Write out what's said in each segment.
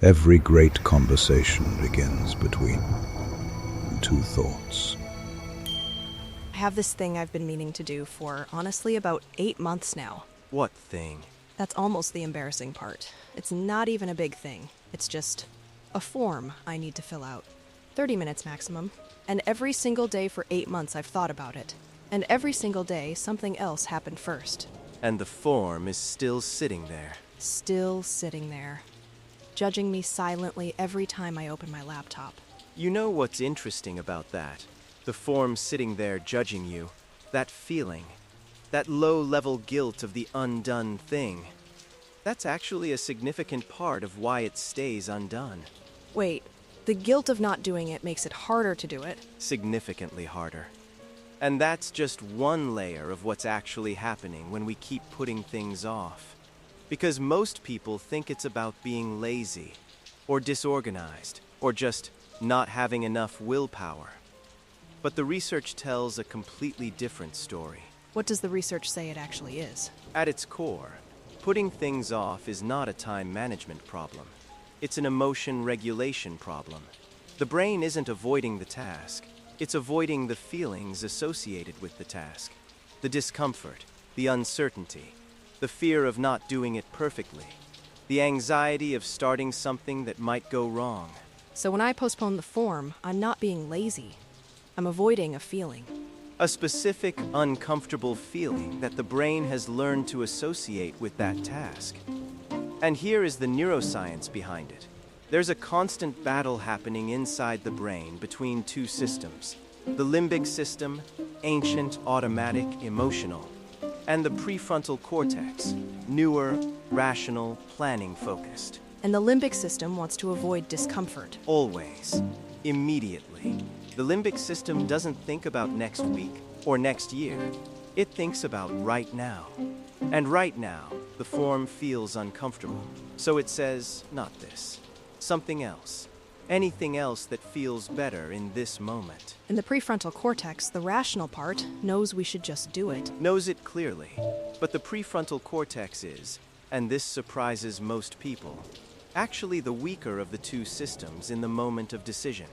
Every great conversation begins between two thoughts. I have this thing I've been meaning to do for, honestly, about 8 months now. What thing? That's almost the embarrassing part. It's not even a big thing. It's just a form I need to fill out. 30 minutes maximum. And every single day for 8 months I've thought about it. And every single day something else happened first. And the form is still sitting there. Still sitting there, judging me silently every time I open my laptop. You know what's interesting about that? The form sitting there judging you. That feeling. That low-level guilt of the undone thing. That's actually a significant part of why it stays undone. Wait, the guilt of not doing it makes it harder to do it? Significantly harder. And that's just one layer of what's actually happening when we keep putting things off. Because most people think it's about being lazy, or disorganized, or just not having enough willpower. But the research tells a completely different story. What does the research say it actually is? At its core, putting things off is not a time management problem. It's an emotion regulation problem. The brain isn't avoiding the task. It's avoiding the feelings associated with the task. The discomfort, the uncertainty, the fear of not doing it perfectly, the anxiety of starting something that might go wrong. So when I postpone the form, I'm not being lazy. I'm avoiding a feeling. A specific, uncomfortable feeling that the brain has learned to associate with that task. And here is the neuroscience behind it. There's a constant battle happening inside the brain between two systems. The limbic system, ancient, automatic, emotional, and the prefrontal cortex, newer, rational, planning-focused. And the limbic system wants to avoid discomfort. Always. Immediately. The limbic system doesn't think about next week or next year. It thinks about right now. And right now, the form feels uncomfortable. So it says, not this. Something else. Anything else that feels better in this moment. And the prefrontal cortex, the rational part, knows we should just do it. Knows it clearly. But the prefrontal cortex is, and this surprises most people, actually the weaker of the two systems in the moment of decision.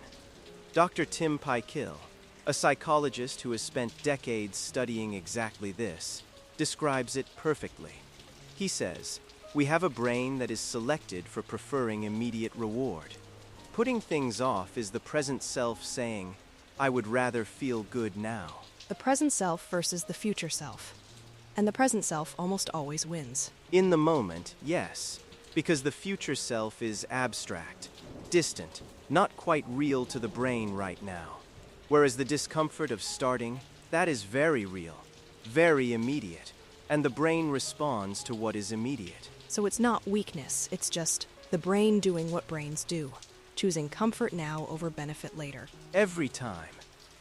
Dr. Tim Pykill, a psychologist who has spent decades studying exactly this, describes it perfectly. He says, we have a brain that is selected for preferring immediate reward. Putting things off is the present self saying, I would rather feel good now. The present self versus the future self. And the present self almost always wins. In the moment, yes, because the future self is abstract, distant, not quite real to the brain right now. Whereas the discomfort of starting, that is very real, very immediate, and the brain responds to what is immediate. So it's not weakness, it's just the brain doing what brains do, choosing comfort now over benefit later. Every time,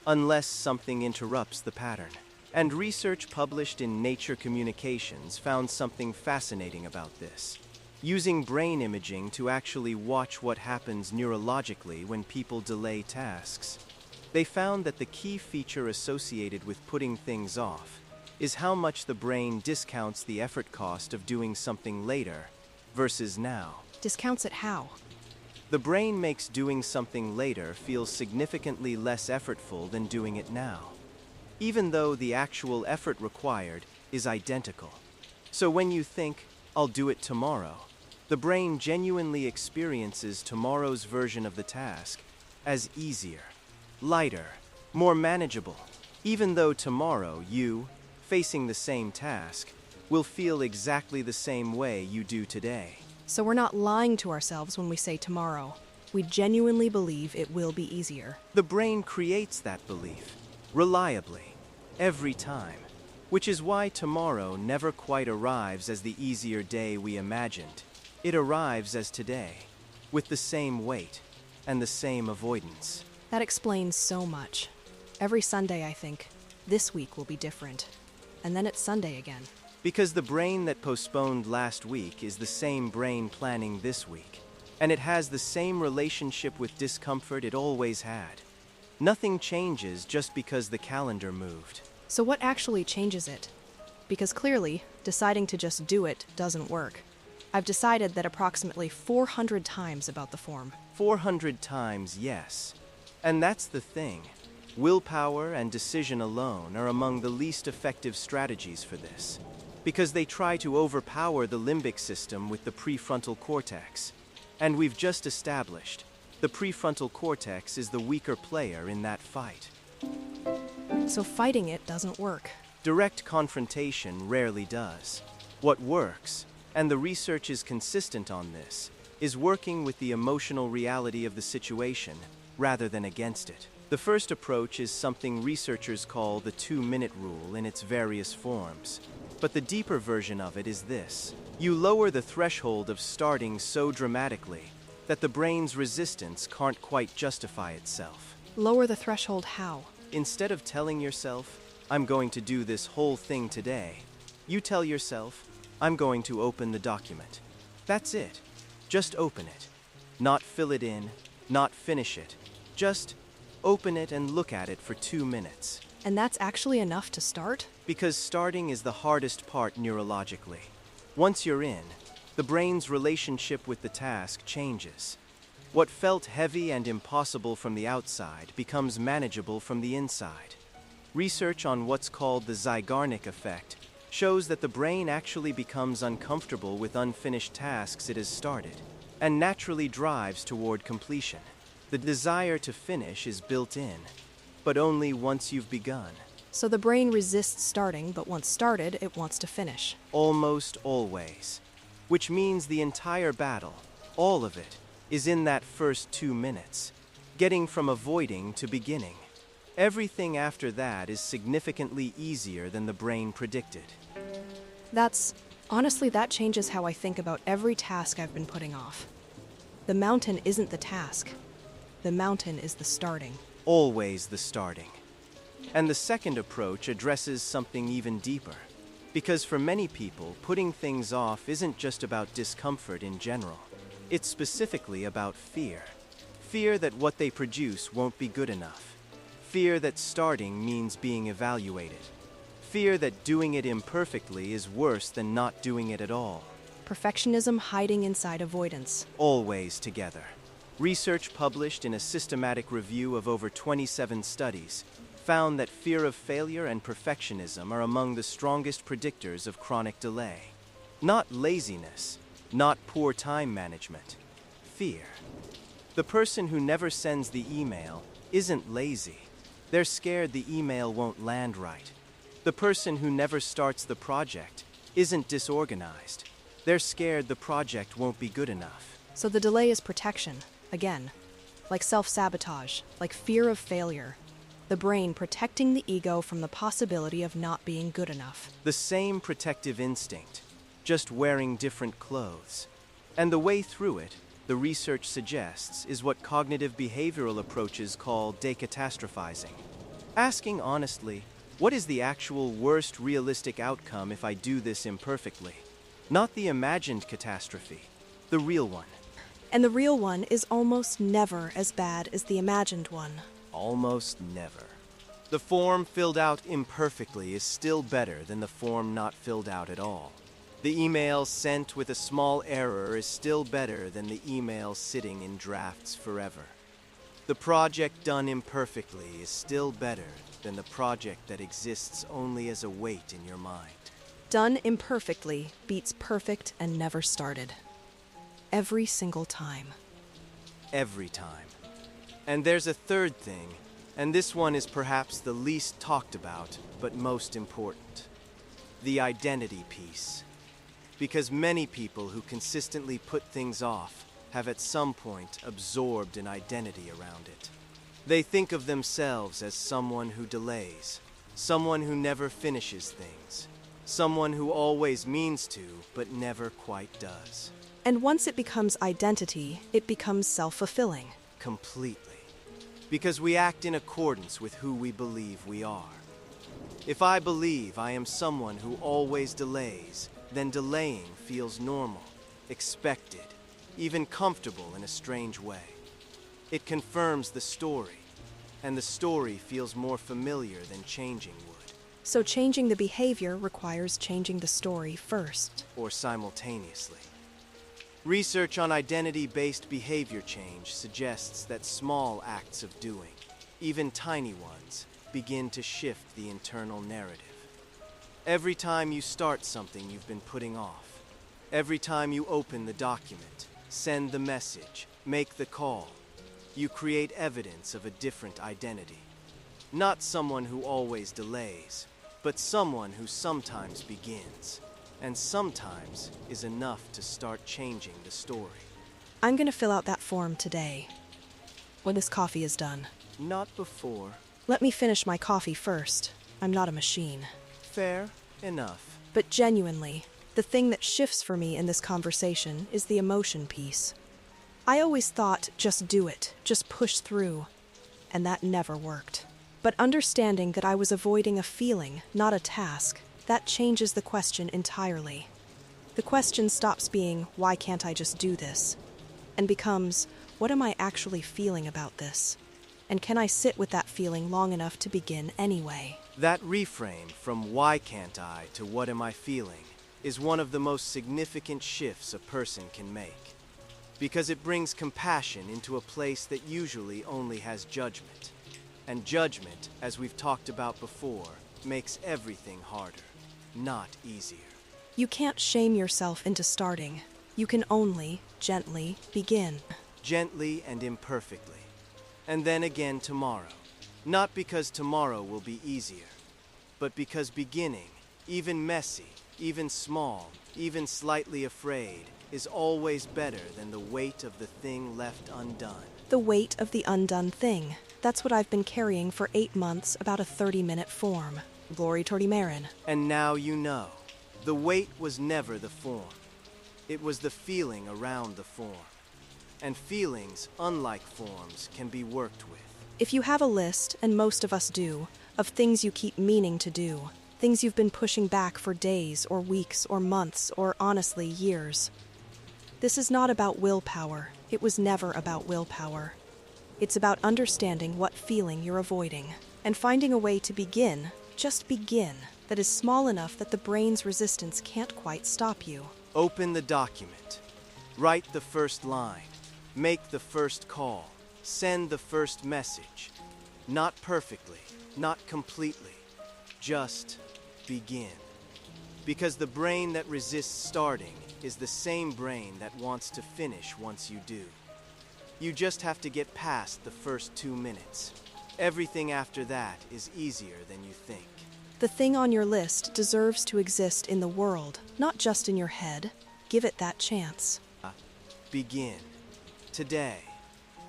unless something interrupts the pattern. And research published in Nature Communications found something fascinating about this. Using brain imaging to actually watch what happens neurologically when people delay tasks. They found that the key feature associated with putting things off is how much the brain discounts the effort cost of doing something later versus now. Discounts it how? The brain makes doing something later feel significantly less effortful than doing it now, even though the actual effort required is identical. So when you think, I'll do it tomorrow, the brain genuinely experiences tomorrow's version of the task as easier, lighter, more manageable, even though tomorrow you, facing the same task, will feel exactly the same way you do today. So we're not lying to ourselves when we say tomorrow. We genuinely believe it will be easier. The brain creates that belief, reliably, every time, which is why tomorrow never quite arrives as the easier day we imagined. It arrives as today, with the same weight and the same avoidance. That explains so much. Every Sunday I think, this week will be different. And then it's Sunday again. Because the brain that postponed last week is the same brain planning this week. And it has the same relationship with discomfort it always had. Nothing changes just because the calendar moved. So what actually changes it? Because clearly, deciding to just do it doesn't work. I've decided that approximately 400 times about the form. 400 times, yes. And that's the thing. Willpower and decision alone are among the least effective strategies for this, because they try to overpower the limbic system with the prefrontal cortex. And we've just established, the prefrontal cortex is the weaker player in that fight. So fighting it doesn't work. Direct confrontation rarely does. What works, and the research is consistent on this, is working with the emotional reality of the situation rather than against it. The first approach is something researchers call the 2-minute rule in its various forms. But the deeper version of it is this. You lower the threshold of starting so dramatically that the brain's resistance can't quite justify itself. Lower the threshold how? Instead of telling yourself, I'm going to do this whole thing today, you tell yourself, I'm going to open the document. That's it. Just open it. Not fill it in, not finish it. Just open it and look at it for 2 minutes. And that's actually enough to start? Because starting is the hardest part neurologically. Once you're in, the brain's relationship with the task changes. What felt heavy and impossible from the outside becomes manageable from the inside. Research on what's called the Zeigarnik effect shows that the brain actually becomes uncomfortable with unfinished tasks it has started, and naturally drives toward completion. The desire to finish is built in, but only once you've begun. So the brain resists starting, but once started, it wants to finish. Almost always. Which means the entire battle, all of it, is in that first 2 minutes, getting from avoiding to beginning. Everything after that is significantly easier than the brain predicted. Honestly, that changes how I think about every task I've been putting off. The mountain isn't the task. The mountain is the starting. Always the starting. And the second approach addresses something even deeper. Because for many people, putting things off isn't just about discomfort in general. It's specifically about fear. Fear that what they produce won't be good enough. Fear that starting means being evaluated. Fear that doing it imperfectly is worse than not doing it at all. Perfectionism hiding inside avoidance. Always together. Research published in a systematic review of over 27 studies found that fear of failure and perfectionism are among the strongest predictors of chronic delay. Not laziness, not poor time management. Fear. The person who never sends the email isn't lazy. They're scared the email won't land right. The person who never starts the project isn't disorganized. They're scared the project won't be good enough. So the delay is protection, again. Like self-sabotage, like fear of failure. The brain protecting the ego from the possibility of not being good enough. The same protective instinct, just wearing different clothes. And the way through it, the research suggests, is what cognitive behavioral approaches call decatastrophizing. Asking honestly, what is the actual worst realistic outcome if I do this imperfectly? Not the imagined catastrophe, the real one. And the real one is almost never as bad as the imagined one. Almost never. The form filled out imperfectly is still better than the form not filled out at all. The email sent with a small error is still better than the email sitting in drafts forever. The project done imperfectly is still better than the project that exists only as a weight in your mind. Done imperfectly beats perfect and never started. Every single time. Every time. And there's a third thing, and this one is perhaps the least talked about, but most important. The identity piece. Because many people who consistently put things off have at some point absorbed an identity around it. They think of themselves as someone who delays, someone who never finishes things, someone who always means to, but never quite does. And once it becomes identity, it becomes self-fulfilling. Completely. Because we act in accordance with who we believe we are. If I believe I am someone who always delays, then delaying feels normal, expected, even comfortable in a strange way. It confirms the story, and the story feels more familiar than changing would. So changing the behavior requires changing the story first. Or simultaneously. Research on identity-based behavior change suggests that small acts of doing, even tiny ones, begin to shift the internal narrative. Every time you start something you've been putting off, every time you open the document, send the message, make the call, you create evidence of a different identity. Not someone who always delays, but someone who sometimes begins, and sometimes is enough to start changing the story. I'm going to fill out that form today, when this coffee is done. Not before. Let me finish my coffee first. I'm not a machine. Fair enough. But genuinely, the thing that shifts for me in this conversation is the emotion piece. I always thought, just do it, just push through, and that never worked. But understanding that I was avoiding a feeling, not a task, that changes the question entirely. The question stops being, why can't I just do this? And becomes, what am I actually feeling about this? And can I sit with that feeling long enough to begin anyway? That reframe from why can't I to what am I feeling is one of the most significant shifts a person can make. Because it brings compassion into a place that usually only has judgment. And judgment, as we've talked about before, makes everything harder, not easier. You can't shame yourself into starting. You can only gently begin. Gently and imperfectly. And then again tomorrow. Not because tomorrow will be easier, but because beginning, even messy, even small, even slightly afraid, is always better than the weight of the thing left undone. The weight of the undone thing. That's what I've been carrying for 8 months about a 30-minute form. Glory Torti Marin. And now you know. The weight was never the form. It was the feeling around the form. And feelings, unlike forms, can be worked with. If you have a list, and most of us do, of things you keep meaning to do, things you've been pushing back for days or weeks or months or honestly years. This is not about willpower. It was never about willpower. It's about understanding what feeling you're avoiding and finding a way to begin, just begin, that is small enough that the brain's resistance can't quite stop you. Open the document. Write the first line. Make the first call. Send the first message. Not perfectly, not completely. Just begin. Because the brain that resists starting is the same brain that wants to finish once you do. You just have to get past the first 2 minutes. Everything after that is easier than you think. The thing on your list deserves to exist in the world, not just in your head. Give it that chance. Begin. Today.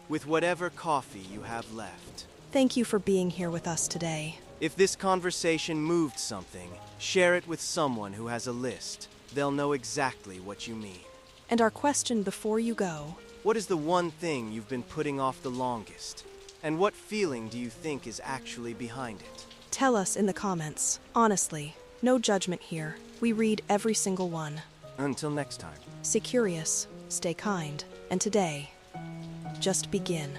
With whatever coffee you have left. Thank you for being here with us today. If this conversation moved something, share it with someone who has a list. They'll know exactly what you mean. And our question before you go: what is the one thing you've been putting off the longest? And what feeling do you think is actually behind it? Tell us in the comments. Honestly, no judgment here. We read every single one. Until next time. Stay curious, stay kind, and today, just begin.